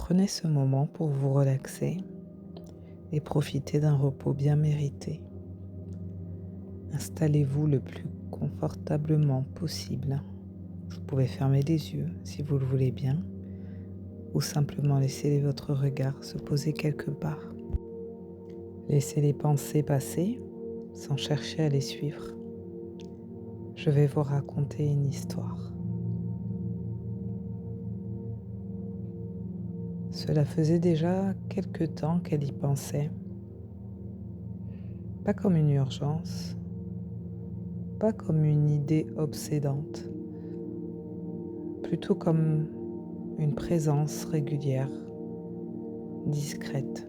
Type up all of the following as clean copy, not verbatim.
Prenez ce moment pour vous relaxer et profiter d'un repos bien mérité. Installez-vous le plus confortablement possible. Vous pouvez fermer les yeux si vous le voulez bien, ou simplement laisser votre regard se poser quelque part. Laissez les pensées passer sans chercher à les suivre. Je vais vous raconter une histoire. Cela faisait déjà quelque temps qu'elle y pensait, pas comme une urgence, pas comme une idée obsédante, plutôt comme une présence régulière, discrète,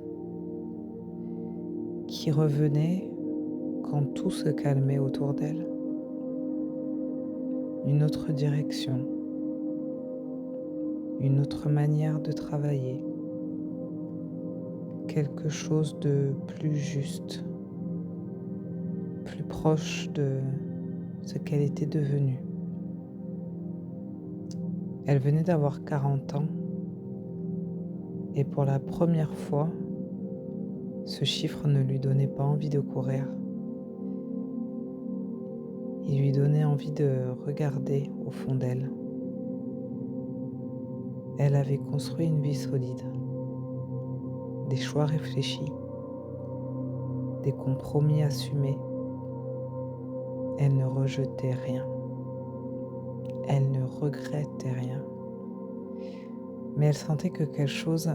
qui revenait quand tout se calmait autour d'elle. Une autre direction, une autre manière de travailler, quelque chose de plus juste, plus proche de ce qu'elle était devenue. Elle venait d'avoir 40 ans et pour la première fois, ce chiffre ne lui donnait pas envie de courir. Il lui donnait envie de regarder au fond d'elle. Elle avait construit une vie solide, des choix réfléchis, des compromis assumés. Elle ne rejetait rien. Elle ne regrettait rien. Mais elle sentait que quelque chose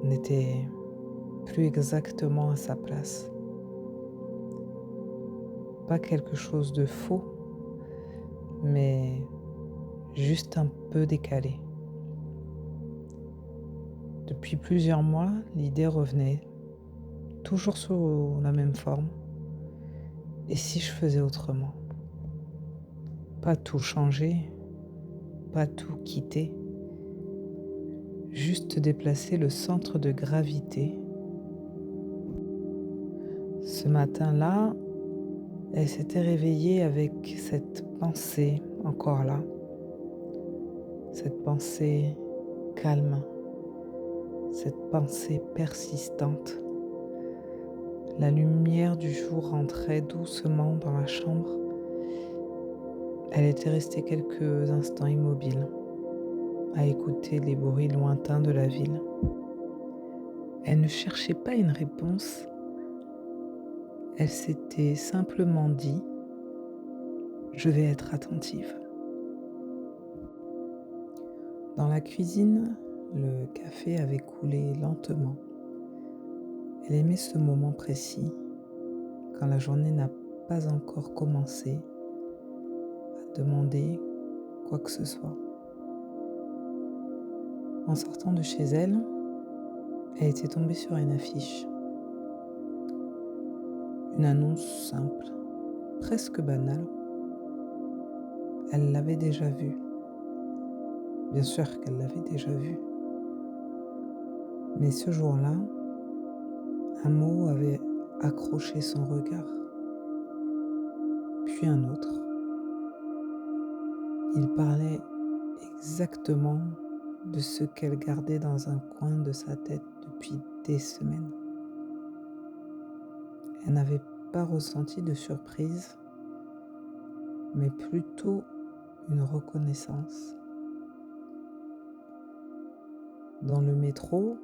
n'était plus exactement à sa place. Pas quelque chose de faux, mais juste un peu décalé. Depuis plusieurs mois, l'idée revenait, toujours sous la même forme. Et si je faisais autrement? Pas tout changer, pas tout quitter, juste déplacer le centre de gravité. Ce matin-là, elle s'était réveillée avec cette pensée encore là, cette pensée calme, cette pensée persistante. La lumière du jour rentrait doucement dans la chambre. Elle était restée quelques instants immobile, à écouter les bruits lointains de la ville. Elle ne cherchait pas une réponse, elle s'était simplement dit: je vais être attentive. Dans la cuisine, le café avait coulé lentement. Elle aimait ce moment précis, quand la journée n'a pas encore commencé, à demander quoi que ce soit. En sortant de chez elle, elle était tombée sur une affiche. Une annonce simple, presque banale. Elle l'avait déjà vue. Bien sûr qu'elle l'avait déjà vue. Mais ce jour-là, un mot avait accroché son regard, puis un autre. Il parlait exactement de ce qu'elle gardait dans un coin de sa tête depuis des semaines. Elle n'avait pas ressenti de surprise, mais plutôt une reconnaissance. Dans le métro,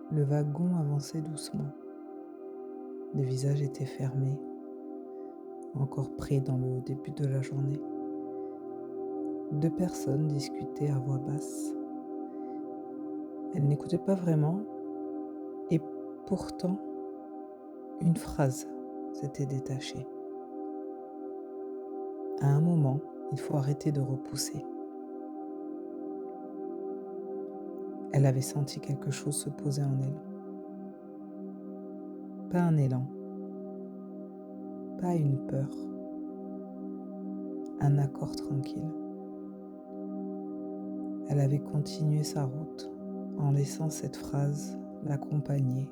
le wagon avançait doucement. Les visages étaient fermés, encore pris dans le début de la journée. 2 personnes discutaient à voix basse. Elle n'écoutait pas vraiment, et pourtant, une phrase s'était détachée. À un moment, il faut arrêter de repousser. Elle avait senti quelque chose se poser en elle. Pas un élan, pas une peur, un accord tranquille. Elle avait continué sa route en laissant cette phrase l'accompagner,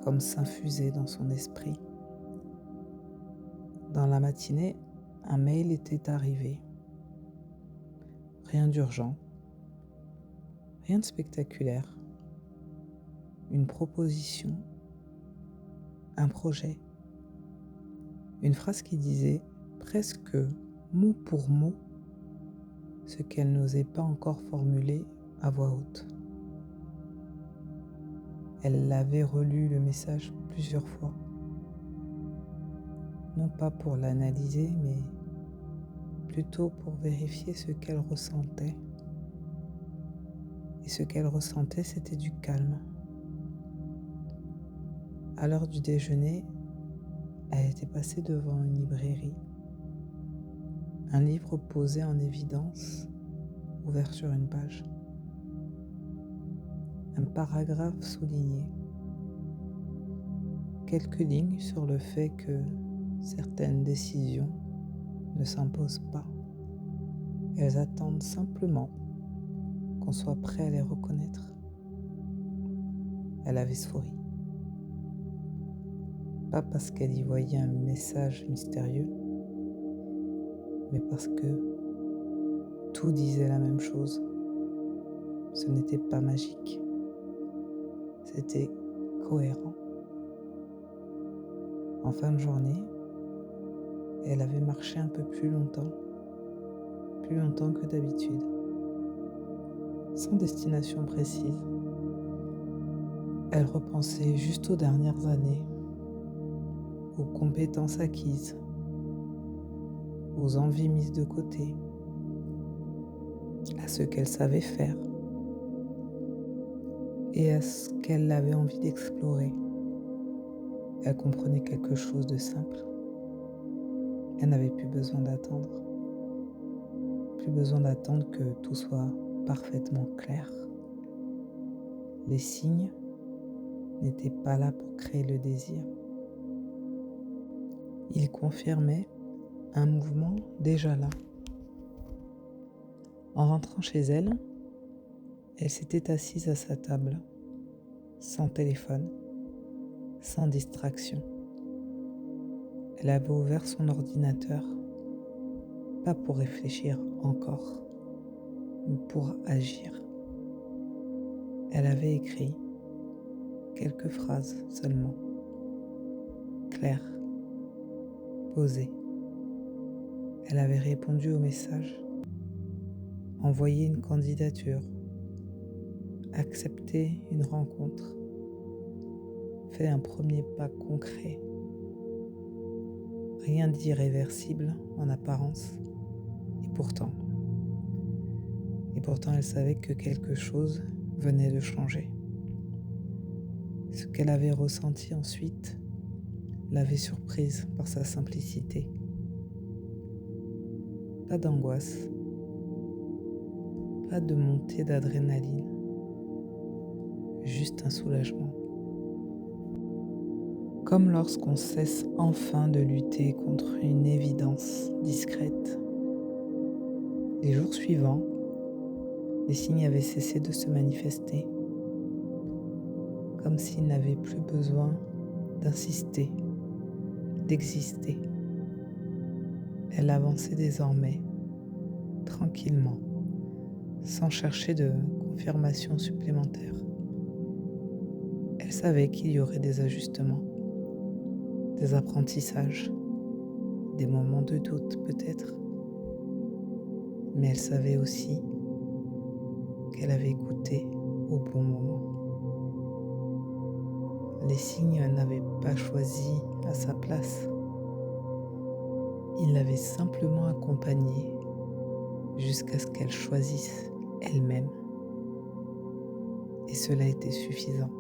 comme s'infuser dans son esprit. Dans la matinée, un mail était arrivé. Rien d'urgent, Rien de spectaculaire. Une proposition, un projet, une phrase qui disait presque mot pour mot ce qu'elle n'osait pas encore formuler à voix haute. Elle avait relu le message plusieurs fois, non pas pour l'analyser, mais plutôt pour vérifier ce qu'elle ressentait. Et ce qu'elle ressentait, c'était du calme. À l'heure du déjeuner, elle était passée devant une librairie. Un livre posé en évidence, ouvert sur une page. Un paragraphe souligné. Quelques lignes sur le fait que certaines décisions ne s'imposent pas. Elles attendent simplement qu'on soit prêt à les reconnaître. Elle avait souri. Pas parce qu'elle y voyait un message mystérieux, mais parce que tout disait la même chose. Ce n'était pas magique. C'était cohérent. En fin de journée, elle avait marché un peu plus longtemps que d'habitude, sans destination précise. Elle repensait juste aux dernières années, aux compétences acquises, aux envies mises de côté, à ce qu'elle savait faire et à ce qu'elle avait envie d'explorer. Elle comprenait quelque chose de simple. Elle n'avait plus besoin d'attendre. Plus besoin d'attendre que tout soit parfaitement clair. Les signes n'étaient pas là pour créer le désir. Ils confirmaient un mouvement déjà là. En rentrant chez elle, elle s'était assise à sa table, sans téléphone, sans distraction. Elle avait ouvert son ordinateur, pas pour réfléchir encore, mais pour agir. Elle avait écrit quelques phrases seulement, claires, posées. Elle avait répondu au message, envoyé une candidature, accepté une rencontre, fait un premier pas concret. Rien d'irréversible en apparence, et pourtant elle savait que quelque chose venait de changer. Ce qu'elle avait ressenti ensuite l'avait surprise par sa simplicité. Pas d'angoisse, pas de montée d'adrénaline, juste un soulagement. Comme lorsqu'on cesse enfin de lutter contre une évidence discrète. Les jours suivants, les signes avaient cessé de se manifester, comme s'ils n'avaient plus besoin d'insister, d'exister. Elle avançait désormais, tranquillement, sans chercher de confirmation supplémentaire. Elle savait qu'il y aurait des ajustements, des apprentissages, des moments de doute peut-être, mais elle savait aussi qu'elle avait écouté au bon moment. Les signes n'avaient pas choisi à sa place. Ils l'avaient simplement accompagnée jusqu'à ce qu'elle choisisse elle-même. Et cela était suffisant.